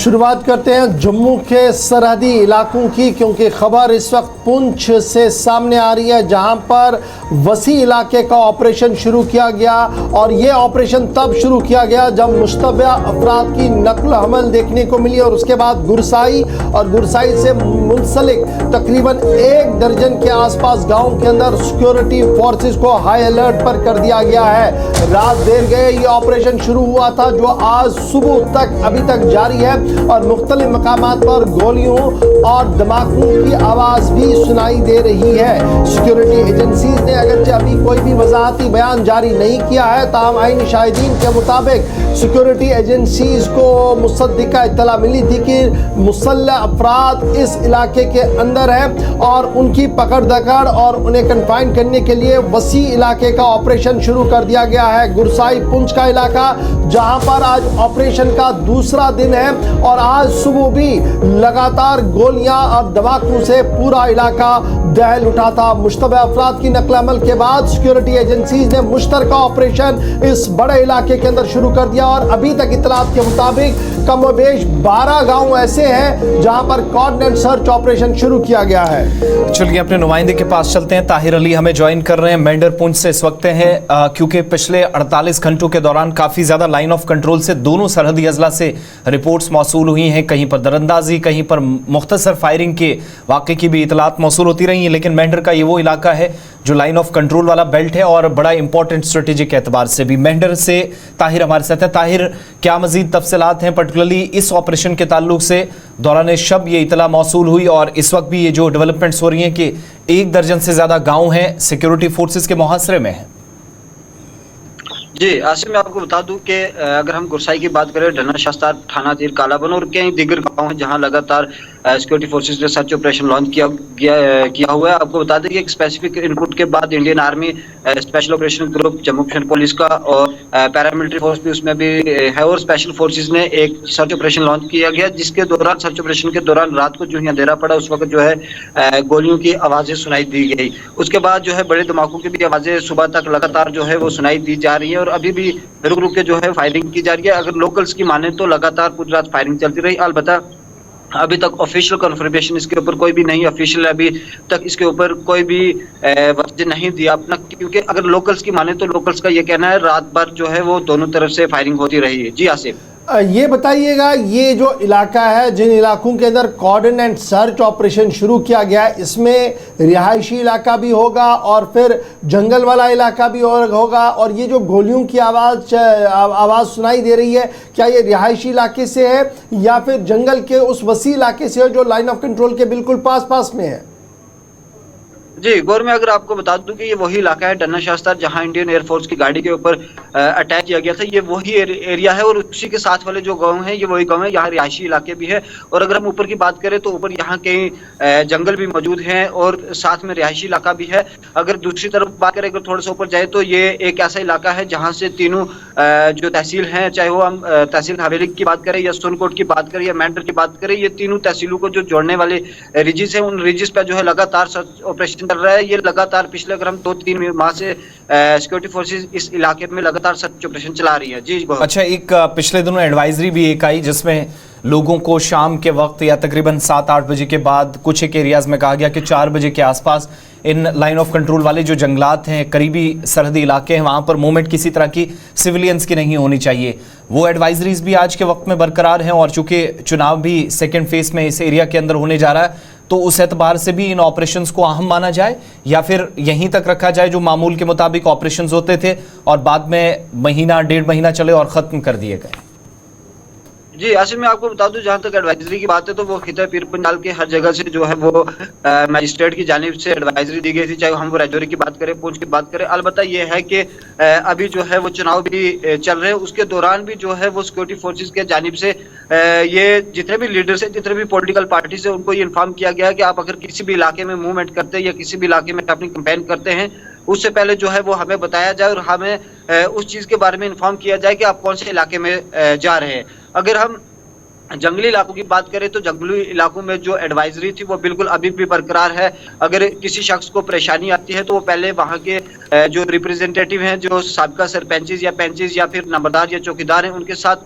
शुरुआत करते हैं जम्मू के सरहदी इलाकों की, क्योंकि खबर इस वक्त पुंछ से सामने आ रही है, जहां पर वसी इलाके का ऑपरेशन शुरू किया गया। और ये ऑपरेशन तब शुरू किया गया जब मुश्तबा अफराद की नकल हमल देखने को मिली, और उसके बाद गुरसाई और गुरसाई से मुंसलिक तकरीबन 1 दर्जन के आसपास गाँव के अंदर सिक्योरिटी फोर्सेस को हाई अलर्ट पर कर दिया गया है। रात देर गए ये ऑपरेशन शुरू हुआ था, जो आज सुबह तक अभी तक जारी है, और मुख्तलिफ मकामात पर गोलियों और धमाकों की आवाज़ भी सुनाई दे रही है। सिक्योरिटी एजेंसीज ने अगरचे अभी कोई भी वजाहती बयान जारी नहीं किया है, ताहम आईनी शाहिदीन के मुताबिक सिक्योरिटी एजेंसीज को मुसद्दिका इत्तला मिली थी कि मुसल्लह अफराद इस इलाके के अंदर हैं, और उनकी पकड़ दकड़ और उन्हें कन्फाइन करने के लिए वसी इलाके का ऑपरेशन शुरू कर दिया गया है। गुरसाई पुंछ का इलाका, जहां पर आज ऑपरेशन का दूसरा दिन है, और आज सुबह भी लगातार गोलियां और धमाकों से पूरा इलाका दहल उठा था। मुश्तबा अफराद की नकल अमल के बाद सिक्योरिटी एजेंसीज ने मुश्तरका ऑपरेशन इस बड़े इलाके के अंदर शुरू कर दिया, और अभी तक इतलात के मुताबिक कम व बेश 12 गांव ऐसे हैं जहां पर कोऑर्डिनेट सर्च ऑपरेशन शुरू किया गया है। चलिए अपने नुमाइंदे के पास चलते हैं। ताहिर अली हमें ज्वाइन कर रहे हैं, मेंढर पुंछ से इस वक्त हैं, क्योंकि पिछले 48 घंटों के दौरान काफ़ी ज़्यादा लाइन ऑफ कंट्रोल से दोनों सरहदी अजला से रिपोर्ट्स मौसूल हुई हैं। कहीं पर दरअंदाजी, कहीं पर मुख्तसर फायरिंग के वाक़े की भी इतलात मौसूल होती रही हैं, लेकिन मेंढर का ये वो इलाका है जो लाइन ऑफ कंट्रोल वाला बेल्ट है और बड़ा इंपॉर्टेंट स्ट्रेटेजिक एतबार से भी। मेंढर से ताहिर हमारे साथ है। ताहिर, क्या मजीद तफसीलात हैं, पर्टिकुलरली इस ऑपरेशन के ताल्लुक से? दौरान शब ये इतला मौसूल हुई, और इस वक्त भी ये जो डेवलपमेंट्स हो रही हैं कि 1 दर्जन से ज़्यादा गाँव हैं सिक्योरिटी फोर्सेस के मुहासरे में हैं। जी आसिम, मैं आपको बता दूं कि अगर हम गुरसाई की बात करें, डना शास्तार, थाना तीर कालाबन और कई दीगर गाँव हैं जहां लगातार सिक्योरिटी फोर्सेस ने सर्च ऑपरेशन लॉन्च किया हुआ है। आपको बता दें कि एक स्पेसिफिक इनपुट के बाद Indian army, special operation group, Jammu Kashmir police का और पैरामिलिट्री फोर्स भी उसमें भी है, और स्पेशल फोर्सेस ने एक सर्च ऑपरेशन लॉन्च किया गया, जिसके दौरान सर्च ऑपरेशन के दौरान रात को जो ही अंधेरा पड़ा उस वक्त जो है गोलियों की आवाज़ें सुनाई दी गई। उसके बाद जो है बड़े धमाकों की भी आवाज़ें सुबह तक लगातार जो है वो सुनाई दी जा रही है, और अभी भी रुक रुक के जो है फायरिंग की जा रही है। अगर लोकल्स की माने तो लगातार पूरी रात फायरिंग चलती रही। अलबत्ता अभी तक ऑफिशियल कंफर्मेशन इसके ऊपर कोई भी नहीं, ऑफिशियल अभी तक इसके ऊपर कोई भी वजह नहीं दिया अपना, क्योंकि अगर लोकल्स की माने तो लोकल्स का ये कहना है रात भर जो है वो दोनों तरफ से फायरिंग होती रही है। जी आसिफ, ये बताइएगा, ये जो इलाका है, जिन इलाकों के अंदर कोऑर्डिनेट सर्च ऑपरेशन शुरू किया गया है, इसमें रिहायशी इलाका भी होगा और फिर जंगल वाला इलाका भी होगा, और ये जो गोलियों की आवाज़ सुनाई दे रही है, क्या ये रिहायशी इलाके से है या फिर जंगल के उस वसी इलाके से है जो लाइन ऑफ कंट्रोल के बिल्कुल पास में है? जी गौर में अगर आपको बता दूं कि ये वही इलाका है डन्ना शास्तार जहां इंडियन एयरफोर्स की गाड़ी के ऊपर अटैक किया गया था। ये वही एरिया है, और उसी के साथ वाले जो गांव हैं ये वही गांव है, यहाँ रिहायशी इलाके भी है। और अगर हम ऊपर की बात करें तो ऊपर यहाँ कई जंगल भी मौजूद हैं और साथ में रिहायशी इलाका भी है। अगर दूसरी तरफ बात करें, अगर थोड़ा सा ऊपर जाए तो ये एक ऐसा इलाका है जहाँ से तीनों जो तहसील हैं, चाहे वो हम तहसील हवेली की बात करें या सुरनकोट की बात करें या मेंढर की बात करें, ये तीनों तहसीलों को जो जोड़ने वाले रिजिस हैं, उन रिजिस पर जो है लगातार सर्च ऑपरेशन चल रहा है। ये लगातार पिछले अगर हम 2-3 माह से सिक्योरिटी फोर्सेस इस इलाके में लगातार सर्च ऑपरेशन चला रही है। जी अच्छा, एक पिछले दिनों एडवाइजरी भी एक आई जिसमें लोगों को शाम के वक्त या तकरीबन 7-8 बजे के बाद कुछ एक एरियाज़ में कहा गया कि 4 बजे के आसपास इन लाइन ऑफ कंट्रोल वाले जो जंगलात हैं, करीबी सरहदी इलाके हैं, वहाँ पर मूवमेंट किसी तरह की सिविलियंस की नहीं होनी चाहिए। वो एडवाइजरीज भी आज के वक्त में बरकरार हैं, और चूँकि चुनाव भी सेकेंड फेज में इस एरिया के अंदर होने जा रहा है, तो उस एतबार से भी इन ऑपरेशंस को अहम माना जाए या फिर यहीं तक रखा जाए जो मामूल के मुताबिक ऑपरेशंस होते थे और बाद में महीना 1.5 महीना चले और ख़त्म कर दिए गए? जी आसिफ, मैं आपको बता दूं, जहां तक एडवाइजरी की बात है तो वो खिता पीर पंजाल के हर जगह से जो है वो मजिस्ट्रेट की जानिब से एडवाइजरी दी गई थी, चाहे हम वो राजौरी की बात करें, पुंछ की बात करें। अलबत्ता ये है कि अभी जो है वो चुनाव भी चल रहे हैं, उसके दौरान भी जो है वो सिक्योरिटी फोर्सेज के जानिब से ये जितने भी लीडर्स हैं, जितने भी पॉलिटिकल पार्टी से, उनको ये इन्फॉर्म किया गया है कि आप अगर किसी भी इलाके में मूवमेंट करते हैं या किसी भी इलाके में अपनी कैंपेन करते हैं, उससे पहले जो है वो हमें बताया जाए और हमें उस चीज़ के बारे में इन्फॉर्म किया जाए कि आप कौन से इलाके में जा रहे हैं। अगर हम जंगली इलाकों की बात करें तो जंगली इलाकों में जो एडवाइजरी थी वो बिल्कुल अभी भी बरकरार है। अगर किसी शख्स को परेशानी आती है तो वो पहले वहाँ के जो रिप्रेजेंटेटिव हैं, जो साबिका सरपंचेस या पंचेस या फिर नंबरदार या चौकीदार हैं, उनके साथ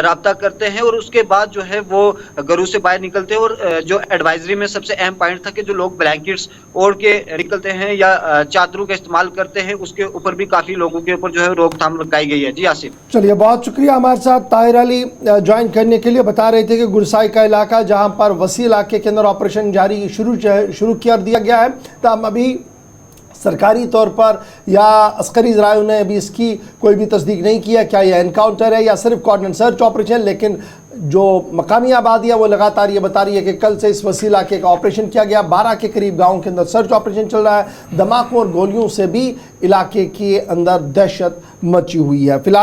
राब्ता करते हैं और उसके बाद जो है वो घरों से बाहर निकलते हैं। और जो एडवाइजरी में सबसे अहम पॉइंट था कि जो लोग ब्लैंकेट्स ओढ़ के निकलते हैं या चादरों का इस्तेमाल करते हैं, उसके ऊपर भी काफ़ी लोगों के ऊपर जो है रोकथाम लगाई गई है। जी आसिफ। चलिए, बहुत शुक्रिया हमारे साथ ताहिर अली ज्वाइन करने के लिए। बता रहे थे कि गुरसाई का इलाका जहां पर वसी इलाके के अंदर ऑपरेशन शुरू कर दिया गया है, तब अभी सरकारी तौर पर या अस्करी ज़राए ने अभी इसकी कोई भी तस्दीक नहीं किया क्या यह एनकाउंटर है या सिर्फ कॉर्डन सर्च ऑपरेशन। लेकिन जो मकामी आबादी है वो लगातार ये बता रही है कि कल से इस वसी इलाके का ऑपरेशन किया गया। 12 के करीब गाँव के अंदर सर्च ऑपरेशन चल रहा है। धमाकों और गोलियों से भी इलाके के अंदर दहशत मची हुई है। फिलहाल